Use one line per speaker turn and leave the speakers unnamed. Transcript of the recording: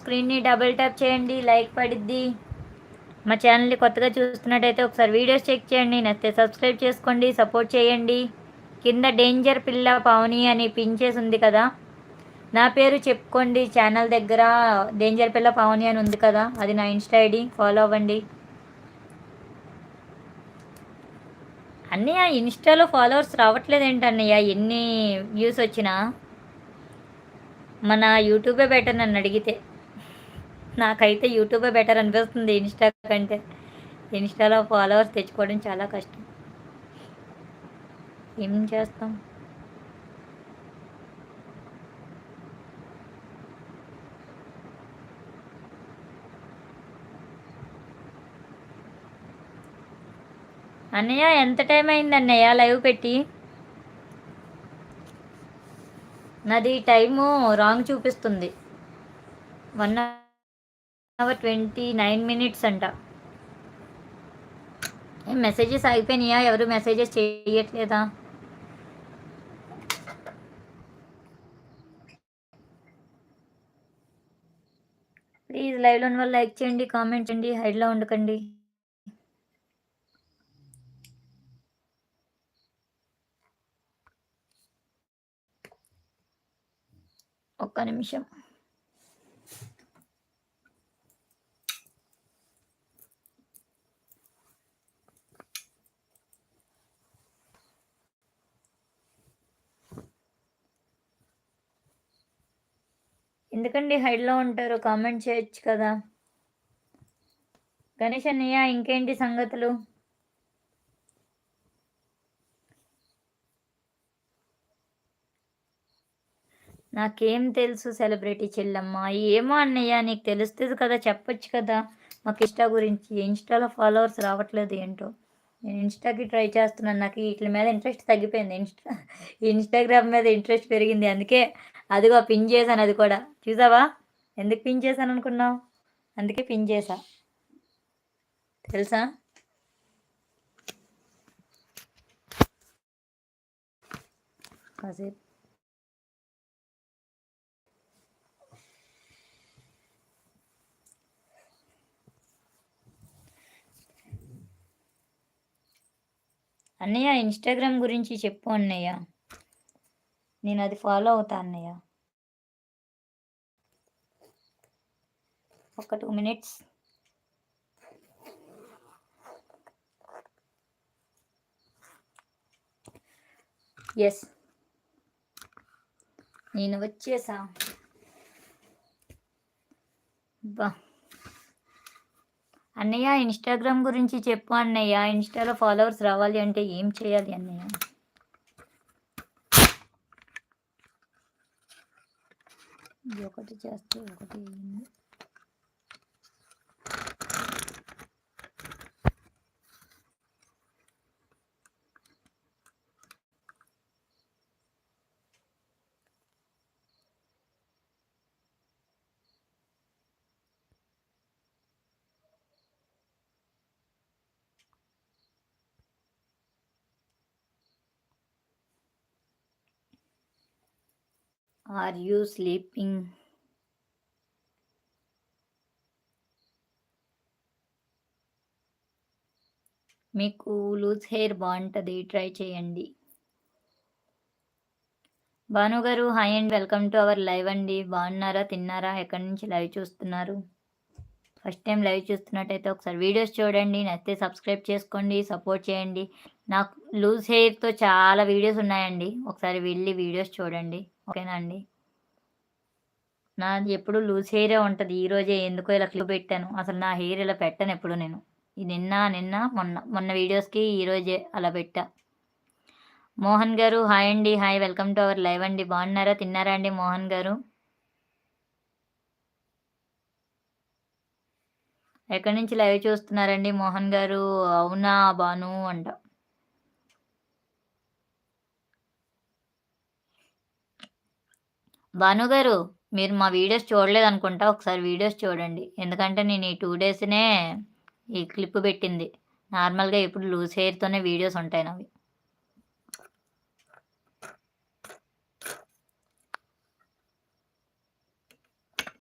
స్క్రీన్ని double tap చేయండి, like పడిద్ది. మా ఛానల్ని కొత్తగా చూస్తున్నట్టయితే ఒకసారి వీడియోస్ చెక్ చేయండి, నచ్చితే సబ్స్క్రైబ్ చేసుకోండి, సపోర్ట్ చేయండి. కింద డేంజర్ పిల్ల పావని అని పిన్ చేసి ఉంది కదా, నా పేరు చెప్పుకోండి. ఛానల్ దగ్గర డేంజర్ పిల్ల పావని అని ఉంది కదా, అది నా ఇన్స్టా ఐడి, ఫాలో అవ్వండి. అన్నయ్య ఇన్స్టాలో ఫాలోవర్స్ రావట్లేదు ఏంటన్నయ్య, ఎన్ని వ్యూస్ వచ్చినా? మన యూట్యూబే బెటర్ నన్ను అడిగితే. నాకైతే యూట్యూబే బెటర్ అనిపిస్తుంది ఇన్స్టా కంటే. ఇన్స్టాలో ఫాలోవర్స్ తెచ్చుకోవడం చాలా కష్టం. ఏం చేస్తాం? అన్నయ్య ఎంత టైం అయింది అన్నయ్య లైవ్ పెట్టి? నాది టైము రాంగ్ చూపిస్తుంది, 1 hour 29 minutes అంట. ఏం మెసేజెస్ అయిపోయినాయా? ఎవరు మెసేజెస్ చేయట్లేదా? ప్లీజ్ లైవ్లో ఉన్న వాళ్ళు లైక్ చేయండి, కామెంట్ చేయండి, హైడ్లో ఉండకండి. ఒక్క నిమిషం. ఎందుకండి హైడ్లో ఉంటారు? కామెంట్ చేయొచ్చు కదా. గణేష్ అన్నయ్య ఇంకేంటి సంగతులు? నాకేం తెలుసు సెలబ్రిటీ చెల్లమ్మ? ఏమో అన్నయ్య, నీకు తెలుస్తుంది కదా, చెప్పొచ్చు కదా మాకు ఇన్స్టా గురించి. ఇన్స్టాలో ఫాలోవర్స్ రావట్లేదు ఏంటో. నేను ఇన్స్టాకి ట్రై చేస్తున్నాను, నాకు వీటి మీద ఇంట్రెస్ట్ తగ్గిపోయింది. ఇన్స్టాగ్రామ్ మీద ఇంట్రెస్ట్ పెరిగింది, అందుకే అదిగో పిన్ చేశాను. అది కూడా చూసావా? ఎందుకు పిన్ చేశాను అనుకున్నావు? అందుకే పిన్ చేశా, తెలుసా? కాసేపు అన్నయ్య ఇన్స్టాగ్రామ్ గురించి చెప్పు అన్నయ్య, నేను అది ఫాలో అవుతా అన్నయ్య. ఒక 2 minutes. ఎస్, నేను వచ్చేసా. బా అన్నయ్య ఇన్స్టాగ్రామ్ గురించి చెప్పు అన్నయ్య. ఇన్స్టాలో ఫాలోవర్స్ రావాలి అంటే ఏం చేయాలి అన్నయ్య? ఒకటి చేస్తే ఒకటి. Are you sleeping? మీకు లూజ్ హెయిర్ బాగుంటుంది, ట్రై చేయండి. భాను గారు hi and welcome to our live అండి. బాగున్నారా? తిన్నారా? ఎక్కడి నుంచి లైవ్ చూస్తున్నారు? ఫస్ట్ టైం లైవ్ చూస్తున్నట్టయితే ఒకసారి వీడియోస్ చూడండి, నచ్చితే సబ్స్క్రైబ్ చేసుకోండి, సపోర్ట్ చేయండి. నాకు లూజ్ హెయిర్తో చాలా వీడియోస్ ఉన్నాయండి, ఒకసారి వెళ్ళి వీడియోస్ చూడండి, ఓకేనా అండి? నాది ఎప్పుడు లూజ్ హెయిరే ఉంటుంది. ఈరోజే ఎందుకో ఇలా క్లిప్ పెట్టాను, అసలు నా హెయిర్ ఇలా పెట్టాను ఎప్పుడు నేను. నిన్న నిన్న మొన్న మొన్న వీడియోస్కి ఈరోజే అలా పెట్టా. మోహన్ గారు హాయ్ అండి, hi, welcome to our live అండి. బాగున్నారా? తిన్నారా అండి మోహన్ గారు? ఎక్కడి నుంచి లైవ్ చూస్తున్నారండి మోహన్ గారు? అవునా బాను అంట. భాను గారు మీరు మా వీడియోస్ చూడలేదు అనుకుంటా, ఒకసారి వీడియోస్ చూడండి. ఎందుకంటే నేను ఈ 2 daysనే ఈ క్లిప్ పెట్టింది. నార్మల్గా ఎప్పుడు లూజ్ హెయిర్తోనే వీడియోస్ ఉంటాయి నావి.